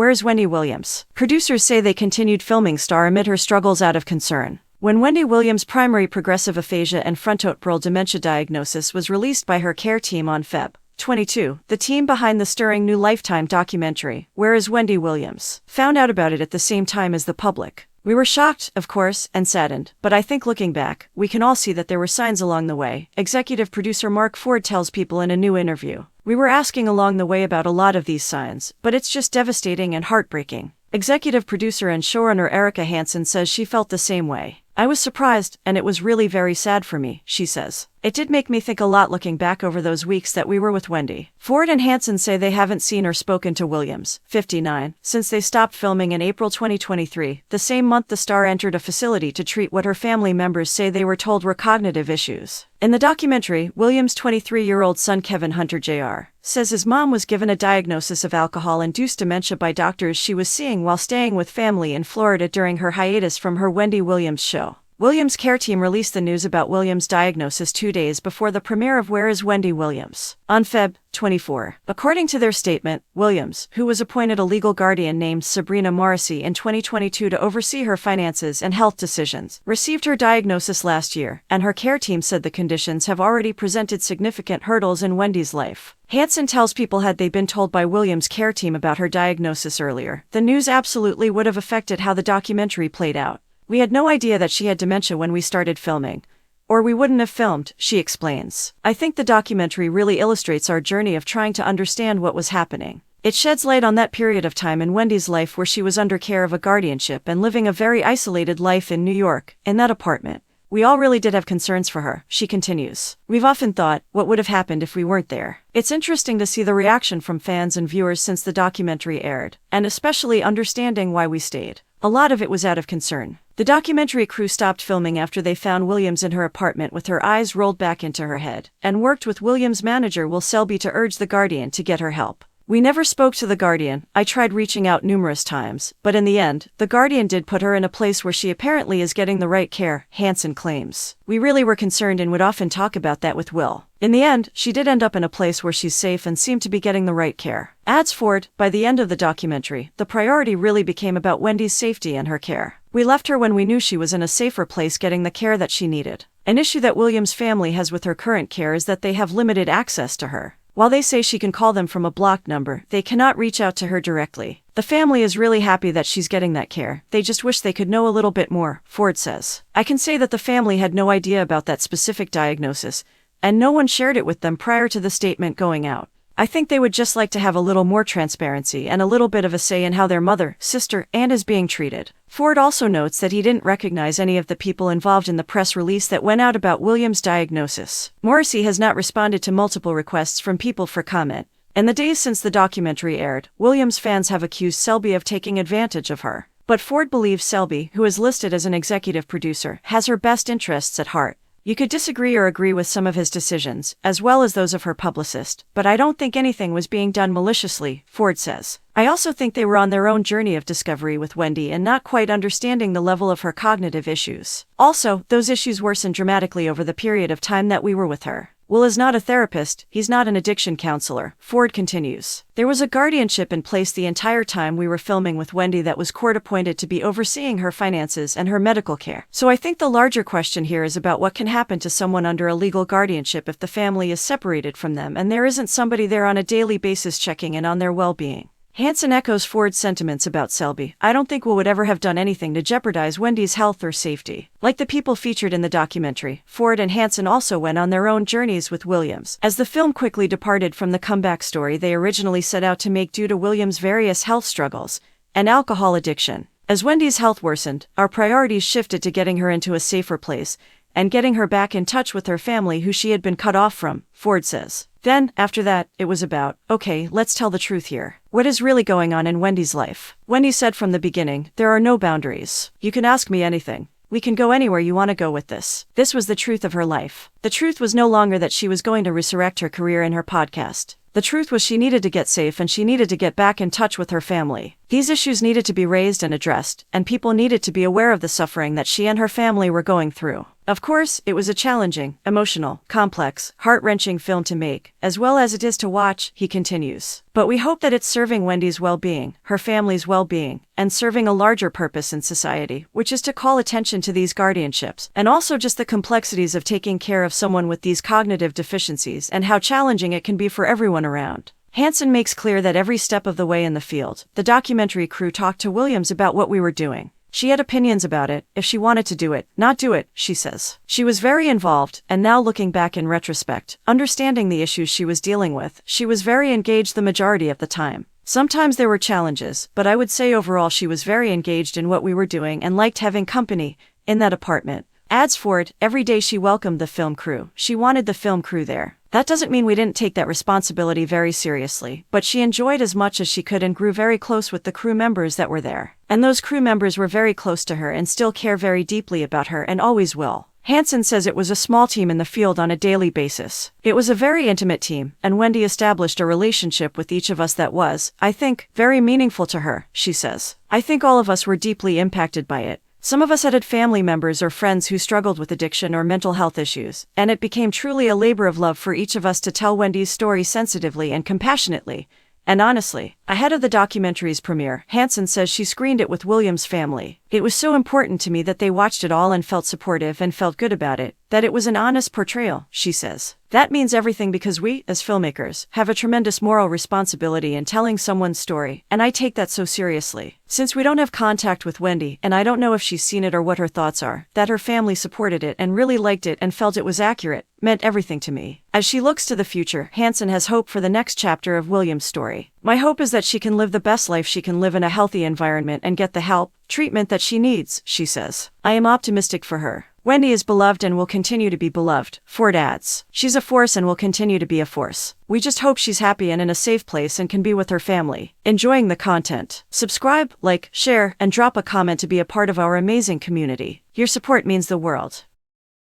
Where is Wendy Williams? Producers say they continued filming star amid her struggles out of concern. When Wendy Williams' primary progressive aphasia and frontotemporal dementia diagnosis was released by her care team on Feb. 22, the team behind the stirring new Lifetime documentary, Where is Wendy Williams, found out about it at the same time as the public. We were shocked, of course, and saddened, but I think looking back, we can all see that there were signs along the way, executive producer Mark Ford tells People in a new interview. We were asking along the way about a lot of these signs, but it's just devastating and heartbreaking. Executive producer and showrunner Erica Hanson says she felt the same way. I was surprised, and it was really very sad for me, she says. It did make me think a lot looking back over those weeks that we were with Wendy. Ford and Hanson say they haven't seen or spoken to Williams, 59, since they stopped filming in April 2023, the same month the star entered a facility to treat what her family members say they were told were cognitive issues. In the documentary, Williams' 23-year-old son Kevin Hunter Jr. says his mom was given a diagnosis of alcohol-induced dementia by doctors she was seeing while staying with family in Florida during her hiatus from her Wendy Williams show. Williams' care team released the news about Williams' diagnosis 2 days before the premiere of Where is Wendy Williams? On Feb. 24. According to their statement, Williams, who was appointed a legal guardian named Sabrina Morrissey in 2022 to oversee her finances and health decisions, received her diagnosis last year, and her care team said the conditions have already presented significant hurdles in Wendy's life. Hanson tells People had they been told by Williams' care team about her diagnosis earlier, the news absolutely would have affected how the documentary played out. We had no idea that she had dementia when we started filming. Or we wouldn't have filmed, she explains. I think the documentary really illustrates our journey of trying to understand what was happening. It sheds light on that period of time in Wendy's life where she was under care of a guardianship and living a very isolated life in New York, in that apartment. We all really did have concerns for her, she continues. We've often thought, what would have happened if we weren't there? It's interesting to see the reaction from fans and viewers since the documentary aired, and especially understanding why we stayed. A lot of it was out of concern. The documentary crew stopped filming after they found Williams in her apartment with her eyes rolled back into her head, and worked with Williams' manager Will Selby to urge the guardian to get her help. We never spoke to the guardian. I tried reaching out numerous times, but in the end, the guardian did put her in a place where she apparently is getting the right care, Hanson claims. We really were concerned and would often talk about that with Will. In the end, she did end up in a place where she's safe and seemed to be getting the right care. Adds Ford, by the end of the documentary, the priority really became about Wendy's safety and her care. We left her when we knew she was in a safer place getting the care that she needed. An issue that Williams' family has with her current care is that they have limited access to her. While they say she can call them from a blocked number, they cannot reach out to her directly. The family is really happy that she's getting that care. They just wish they could know a little bit more, Ford says. I can say that the family had no idea about that specific diagnosis, and no one shared it with them prior to the statement going out. I think they would just like to have a little more transparency and a little bit of a say in how their mother, sister, and is being treated. Ford also notes that he didn't recognize any of the people involved in the press release that went out about Williams' diagnosis. Morrissey has not responded to multiple requests from People for comment. In the days since the documentary aired, Williams fans have accused Selby of taking advantage of her. But Ford believes Selby, who is listed as an executive producer, has her best interests at heart. You could disagree or agree with some of his decisions, as well as those of her publicist, but I don't think anything was being done maliciously, Ford says. I also think they were on their own journey of discovery with Wendy and not quite understanding the level of her cognitive issues. Also, those issues worsened dramatically over the period of time that we were with her. Will is not a therapist, he's not an addiction counselor, Ford continues. There was a guardianship in place the entire time we were filming with Wendy that was court-appointed to be overseeing her finances and her medical care. So I think the larger question here is about what can happen to someone under a legal guardianship if the family is separated from them and there isn't somebody there on a daily basis checking in on their well-being. Hanson echoes Ford's sentiments about Selby. I don't think Will would ever have done anything to jeopardize Wendy's health or safety. Like the people featured in the documentary, Ford and Hanson also went on their own journeys with Williams, as the film quickly departed from the comeback story they originally set out to make due to Williams' various health struggles and alcohol addiction. As Wendy's health worsened, our priorities shifted to getting her into a safer place and getting her back in touch with her family who she had been cut off from, Ford says. Then, after that, it was about, okay, let's tell the truth here. What is really going on in Wendy's life? Wendy said from the beginning, there are no boundaries. You can ask me anything. We can go anywhere you want to go with this. This was the truth of her life. The truth was no longer that she was going to resurrect her career in her podcast. The truth was she needed to get safe and she needed to get back in touch with her family. These issues needed to be raised and addressed, and people needed to be aware of the suffering that she and her family were going through. Of course, it was a challenging, emotional, complex, heart-wrenching film to make, as well as it is to watch, he continues. But we hope that it's serving Wendy's well-being, her family's well-being, and serving a larger purpose in society, which is to call attention to these guardianships, and also just the complexities of taking care of someone with these cognitive deficiencies and how challenging it can be for everyone around. Hanson makes clear that every step of the way in the field, the documentary crew talked to Williams about what we were doing. She had opinions about it, if she wanted to do it, not do it, she says. She was very involved, and now looking back in retrospect, understanding the issues she was dealing with, she was very engaged the majority of the time. Sometimes there were challenges, but I would say overall she was very engaged in what we were doing and liked having company in that apartment. Adds Ford, every day she welcomed the film crew. She wanted the film crew there. That doesn't mean we didn't take that responsibility very seriously, but she enjoyed as much as she could and grew very close with the crew members that were there. And those crew members were very close to her and still care very deeply about her and always will. Hanson says it was a small team in the field on a daily basis. It was a very intimate team, and Wendy established a relationship with each of us that was, I think, very meaningful to her, she says. I think all of us were deeply impacted by it. Some of us had family members or friends who struggled with addiction or mental health issues, and it became truly a labor of love for each of us to tell Wendy's story sensitively and compassionately. And honestly, ahead of the documentary's premiere, Hanson says she screened it with Williams' family. It was so important to me that they watched it all and felt supportive and felt good about it, that it was an honest portrayal, she says. That means everything because we, as filmmakers, have a tremendous moral responsibility in telling someone's story, and I take that so seriously. Since we don't have contact with Wendy, and I don't know if she's seen it or what her thoughts are, that her family supported it and really liked it and felt it was accurate, meant everything to me. As she looks to the future, Hanson has hope for the next chapter of Williams' story. My hope is that she can live the best life she can live in a healthy environment and get the help, treatment that she needs, she says. I am optimistic for her. Wendy is beloved and will continue to be beloved, Ford adds. She's a force and will continue to be a force. We just hope she's happy and in a safe place and can be with her family, enjoying the content. Subscribe, like, share, and drop a comment to be a part of our amazing community. Your support means the world.